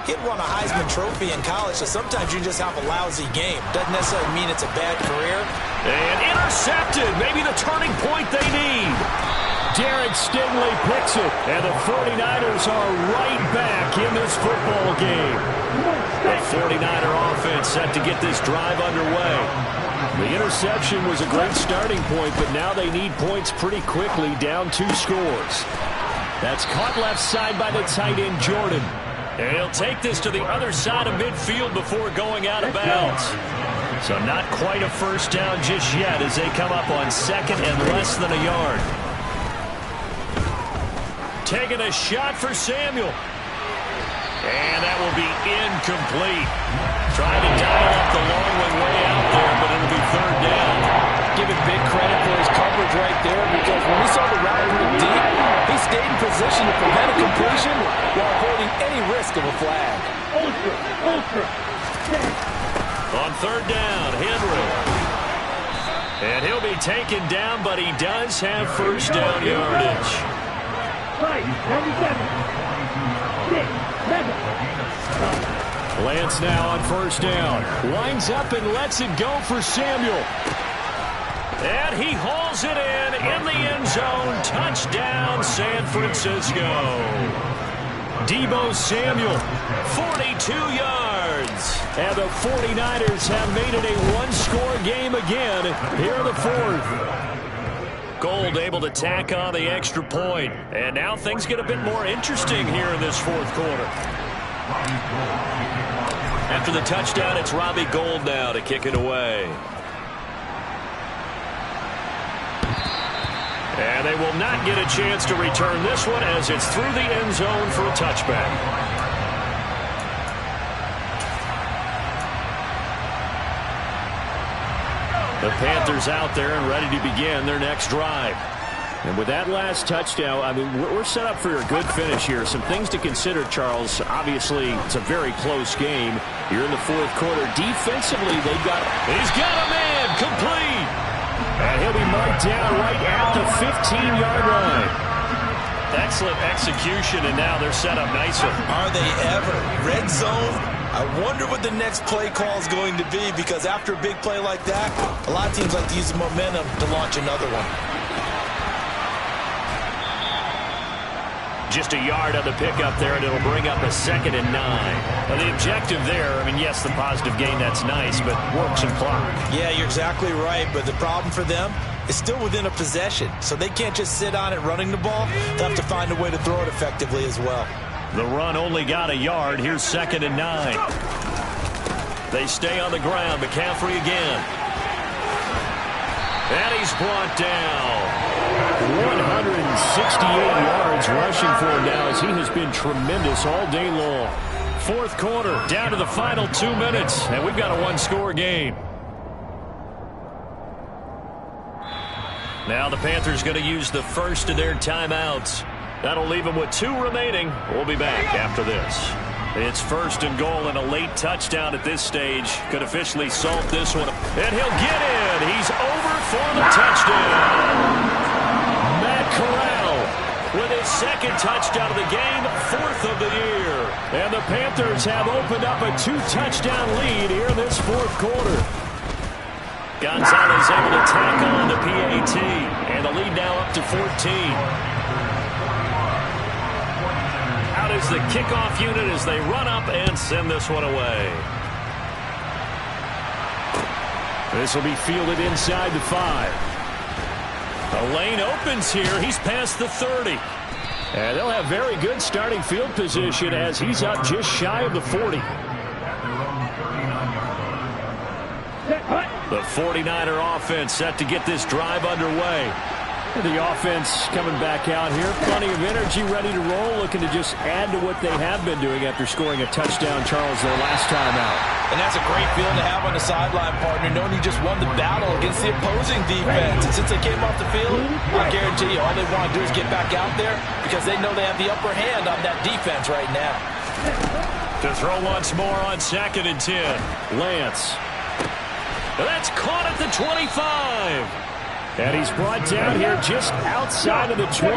he had won a Heisman Trophy in college, so sometimes you just have a lousy game. Doesn't necessarily mean it's a bad career. And intercepted, maybe the turning point they need. Derek Stingley picks it, and the 49ers are right back in this football game. The 49er offense set to get this drive underway. The interception was a great starting point, but now they need points pretty quickly, down 2 scores. That's caught left side by the tight end, Jordan. And he'll take this to the other side of midfield before going out of bounds. So not quite a first down just yet as they come up on second and less than a yard. Taking a shot for Samuel. And that will be incomplete. Trying to dial up the long one way out there, but it'll be third down. Give it big credit for his coverage right there, because when we saw the route move deep, he stayed in position to prevent a completion while avoiding any risk of a flag. Ultra. On third down, Henry. And he'll be taken down, but he does have first down yardage. 5, 97. 6, 7. Lance now on first down. Winds up and lets it go for Samuel. And he hauls it in the end zone. Touchdown, San Francisco. Deebo Samuel, 42 yards. And the 49ers have made it a one-score game again here in the fourth. Gold able to tack on the extra point. And now things get a bit more interesting here in this fourth quarter. After the touchdown, it's Robbie Gould now to kick it away. And they will not get a chance to return this one as it's through the end zone for a touchback. The Panthers out there and ready to begin their next drive. And with that last touchdown, I mean, we're set up for a good finish here. Some things to consider, Charles. Obviously, it's a very close game. You're in the fourth quarter. Defensively, they've got... He's got a man! Complete! And he'll be marked down right at the 15-yard line. Excellent execution, and now they're set up nicely. Are they ever? Red zone? I wonder what the next play call is going to be, because after a big play like that, a lot of teams like to use the momentum to launch another one. Just a yard on the pickup there, and it'll bring up a 2nd and 9. Now, the objective there, I mean, yes, the positive gain, that's nice, but works and clock. Yeah, you're exactly right, but the problem for them is still within a possession, so they can't just sit on it running the ball. They'll have to find a way to throw it effectively as well. The run only got a yard. Here's 2nd and 9. They stay on the ground. McCaffrey again. And he's brought down. 168 yards rushing for him now as he has been tremendous all day long. Fourth quarter, down to the final 2 minutes, and we've got a one-score game. Now the Panthers going to use the first of their timeouts. That'll leave them with 2 remaining. We'll be back after this. It's 1st and goal, and a late touchdown at this stage could officially salt this one. And he'll get in. He's over for the touchdown. Matt Corral with his 2nd touchdown of the game, 4th of the year. And the Panthers have opened up a 2-touchdown lead here in this fourth quarter. Gonzalez able to tack on the PAT, and the lead now up to 14. Out is the kickoff unit as they run up and send this one away. This will be fielded inside the 5. The lane opens here. He's past the 30. And they'll have very good starting field position as he's up just shy of the 40. The 49er offense set to get this drive underway. The offense coming back out here. Plenty of energy, ready to roll, looking to just add to what they have been doing after scoring a touchdown, Charles, their last time out. And that's a great feeling to have on the sideline, partner, knowing you just won the battle against the opposing defense. And since they came off the field, I guarantee you all they want to do is get back out there because they know they have the upper hand on that defense right now. To throw once more on 2nd and 10. Lance. That's caught at the 25. And he's brought down here just outside of the 20.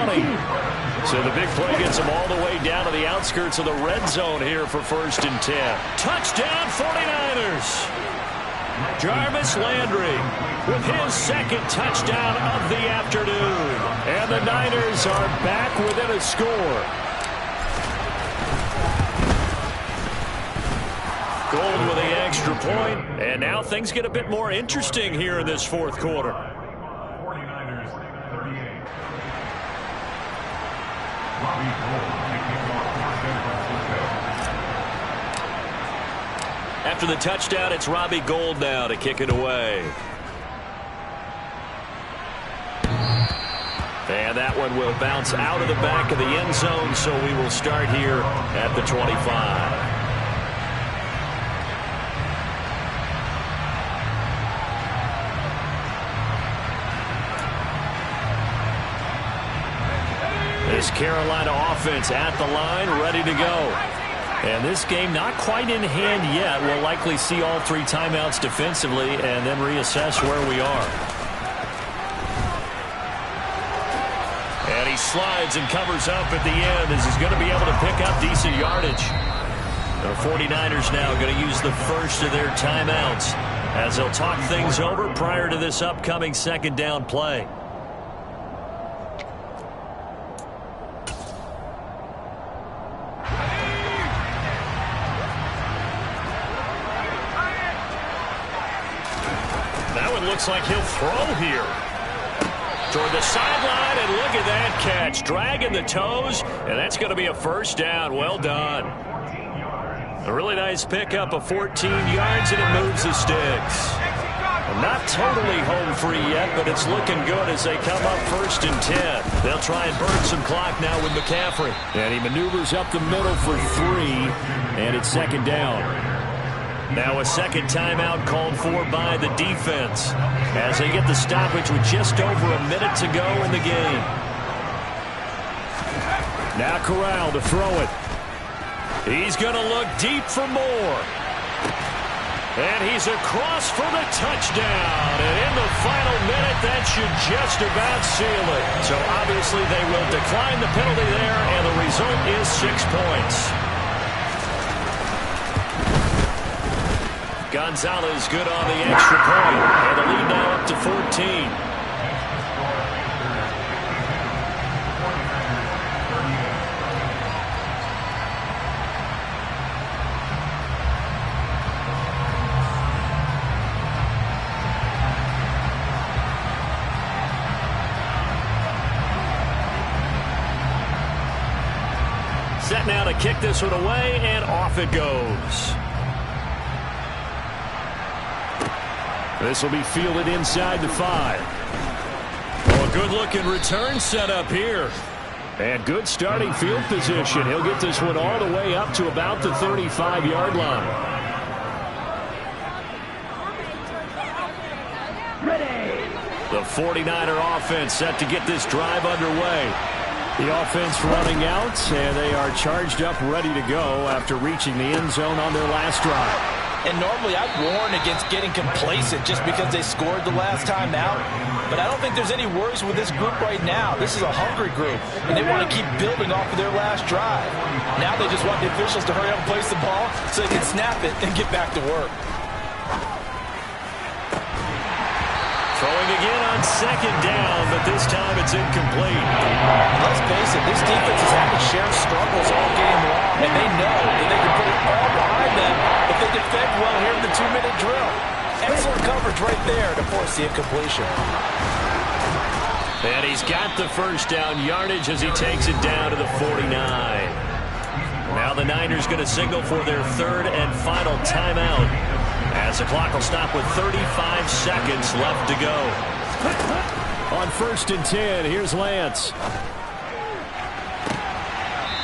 So the big play gets him all the way down to the outskirts of the red zone here for 1st and 10. Touchdown 49ers. Jarvis Landry with his 2nd touchdown of the afternoon. And the Niners are back within a score. Gold with the extra point. And now things get a bit more interesting here in this 4th quarter. After the touchdown, it's Robbie Gould now to kick it away. And that one will bounce out of the back of the end zone, so we will start here at the 25. This Carolina offense at the line, ready to go. And this game not quite in hand yet. We'll likely see all 3 timeouts defensively and then reassess where we are. And he slides and covers up at the end as he's going to be able to pick up decent yardage. The 49ers now going to use the first of their timeouts as they'll talk things over prior to this upcoming 2nd down play. Looks like he'll throw here. Toward the sideline, and look at that catch. Dragging the toes, and that's going to be a 1st down. Well done. A really nice pickup of 14 yards, and it moves the sticks. Not totally home free yet, but it's looking good as they come up 1st and 10. They'll try and burn some clock now with McCaffrey. And he maneuvers up the middle for 3, and it's 2nd down. Now a 2nd timeout called for by the defense as they get the stoppage with just over a minute to go in the game. Now Corral to throw it. He's going to look deep for more. And he's across for the touchdown. And in the final minute, that should just about seal it. So obviously they will decline the penalty there, and the result is 6 points. Gonzalez good on the extra point. And the lead now up to 14. Set now to kick this one away, and off it goes. This will be fielded inside the 5. Oh, a good-looking return set up here. And good starting field position. He'll get this one all the way up to about the 35-yard line. The 49er offense set to get this drive underway. The offense running out, and they are charged up, ready to go after reaching the end zone on their last drive. And normally I'd warn against getting complacent just because they scored the last time out. But I don't think there's any worries with this group right now. This is a hungry group, and they want to keep building off of their last drive. Now they just want the officials to hurry up and place the ball so they can snap it and get back to work. Throwing again on 2nd down, but this time it's incomplete. Let's face it, this defense has had to share struggles all game long, and they know that they can put it all behind them if they defend well here in the 2-minute drill. Excellent coverage right there to force the incompletion. And he's got the first down yardage as he takes it down to the 49. Now the Niners going to signal for their third and final timeout, as the clock will stop with 35 seconds left to go. On 1st and 10, here's Lance.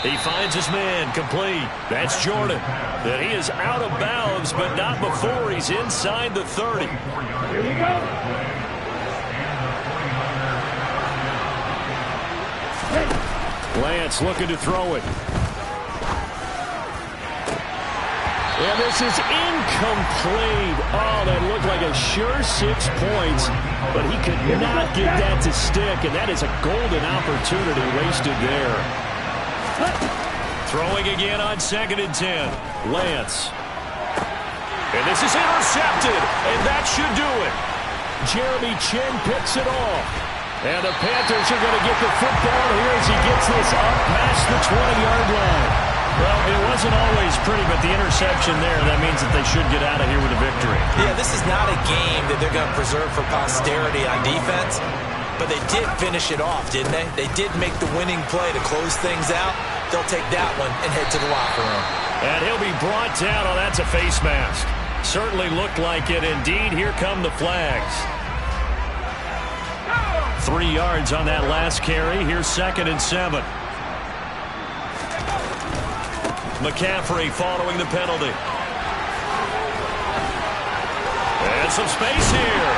He finds his man, complete. That's Jordan. That he is out of bounds, but not before he's inside the 30. Here we go. Lance looking to throw it. And this is incomplete. Oh, that looked like a sure 6 points, but he could not get that to stick, and that is a golden opportunity wasted there. Throwing again on 2nd and 10. Lance. And this is intercepted, and that should do it. Jeremy Chin picks it off. And the Panthers are going to get the football here as he gets this up past the 20-yard line. Well, it wasn't always pretty, but the interception there, that means that they should get out of here with a victory. Yeah, this is not a game that they're going to preserve for posterity on defense, but they did finish it off, didn't they? They did make the winning play to close things out. They'll take that one and head to the locker room. And he'll be brought down. Oh, that's a face mask. Certainly looked like it. Indeed, here come the flags. 3 yards on that last carry. Here's 2nd and 7. McCaffrey following the penalty. And some space here.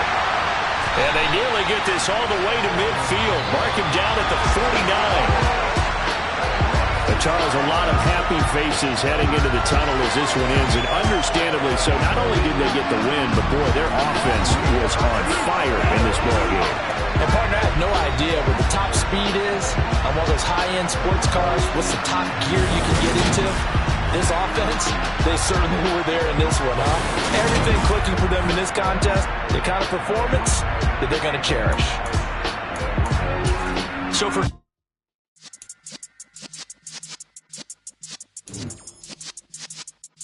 And they nearly get this all the way to midfield. Mark him down at the 49. Charles, a lot of happy faces heading into the tunnel as this one ends, and understandably so. Not only did they get the win, but boy, their offense was on fire in this ballgame. And partner, I have no idea what the top speed is on one of those high-end sports cars. What's the top gear you can get into? This offense, they certainly were there in this one, huh? Everything clicking for them in this contest, the kind of performance that they're going to cherish. So for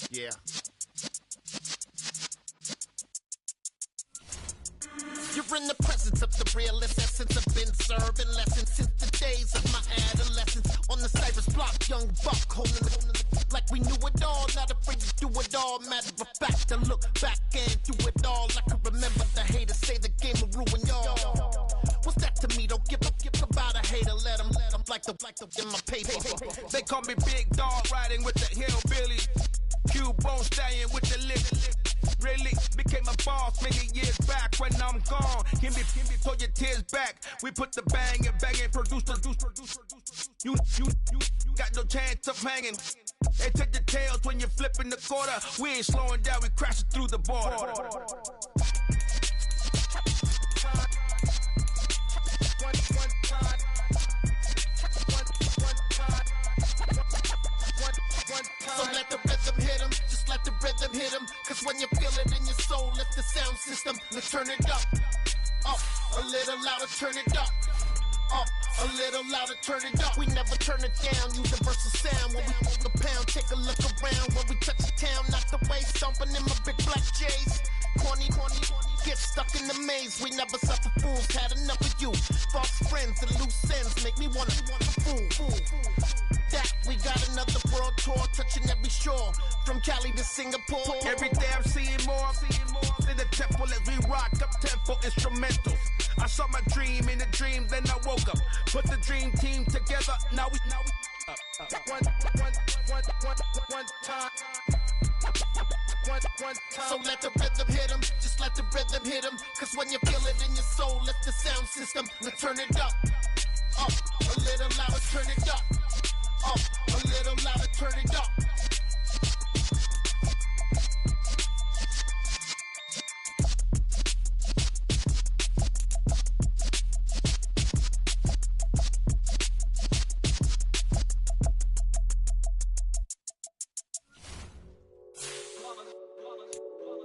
Yeah. You're in the presence of the realest essence. I've been serving lessons since the days of my adolescence. On the Cypress block, young buck holding it like we knew it all. Not afraid to do it all. Matter of fact, I look back and do it all. I can remember the haters say the game will ruin y'all. What's that to me? Don't give about a hater. Let them like the in my paper. They call me Big Dog, riding with the hillbilly. Q-Bone stallion with the lip. Really became a boss many years back. When I'm gone, give me throw your tears back. We put the bang and produce. You got no chance of hanging. They take the tails when you're flipping the quarter. We ain't slowing down, we crashing through the border. So let the rhythm hit him, just let the rhythm hit him. Cause when you feel it in your soul, lift the sound system. Let's turn it up, a little louder, turn it up. A little louder, turn it up. We never turn it down, universal sound. When we hold the pound, take a look around. When we touch the town, knock the way, stomping in my big black J's. Corny, get stuck in the maze. We never suffer fools, had enough of you. False friends and loose ends make me wanna fool. That we got another world tour, touching every shore, from Cali to Singapore. Every day I'm seeing more in the temple as we rock up tempo instrumentals. I saw my dream in a dream, then I woke up. Put the dream team together, now we one time. So let the rhythm hit him, just let the rhythm hit him. Cause when you feel it in your soul, lift the sound system. Let's turn it up, a little louder, turn it up. A little louder, turn it up.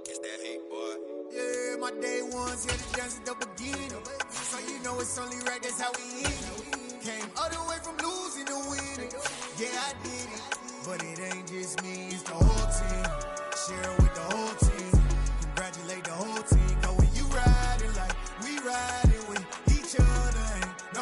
It's that heat, boy. Yeah, my day ones here to dance at the beginning. So you know it's only right, that's how we end. Came all the way from losing to winning. Yeah, I did it, but it ain't just me, it's the whole team. Share it with the whole team. Congratulate the whole team. Cause when you riding like we riding with each other, ain't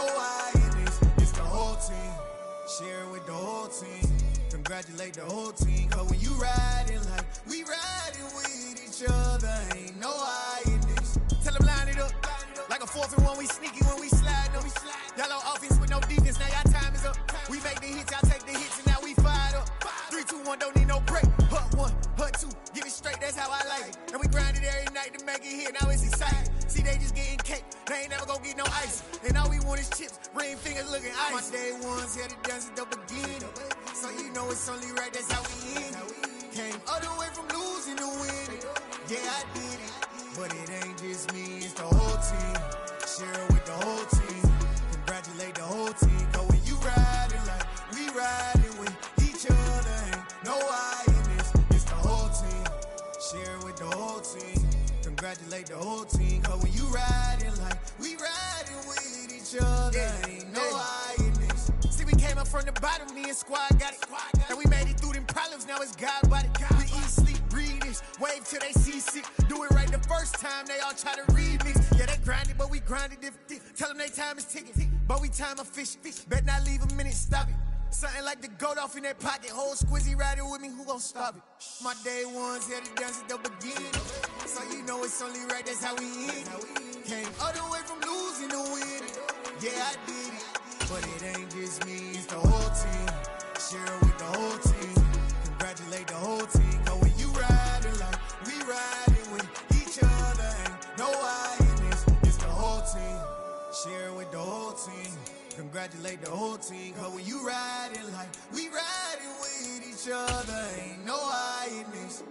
Boston when we sneaky, when we slide, no. Y'all on offense with no defense, now y'all time is up. We make the hits, y'all take the hits, and now we fired up. 3, 2, 1, don't need no break. Hut 1, hut 2, give it straight, that's how I like it. And we grind it every night to make it hit, now it's exciting. See, they just getting cake, they ain't never gonna get no ice. And all we want is chips, ring fingers looking ice. My day ones had it done since the beginning. So you know it's only right, that's how we end it. Came all the way from losing to winning. Yeah, I did it. But it ain't just me, it's the whole team. Share it with the whole team. Congratulate the whole team. Cause when you riding like we riding with each other, ain't no I in this. It's the whole team. Share it with the whole team. Congratulate the whole team. Cause when you riding like we riding with each other, ain't no I in this. See, we came up from the bottom, me and squad got it. And we made it through them problems, now it's God body. We eat, sleep, breathe this. Wave till they see sick. Do it right the first time, they all try to remix. Yeah, they grinded, but we grinded different. Tell them they time is ticking, but we time a fish. Bet not leave a minute, stop it. Something like the goat off in that pocket. Whole squizzy riding with me, who gon' stop it? My day ones had it done since the beginning. So you know it's only right, that's how we end it. Came all the way from losing to winning. Yeah, I did it. But it ain't just me, it's the whole team. Share it with the whole team. Congratulate the whole team. Cause when you riding like we riding with each other, ain't no I in this. It's the whole team. Share it with the whole team. Congratulate the whole team. Cause when you riding like we riding with each other, ain't no I in this.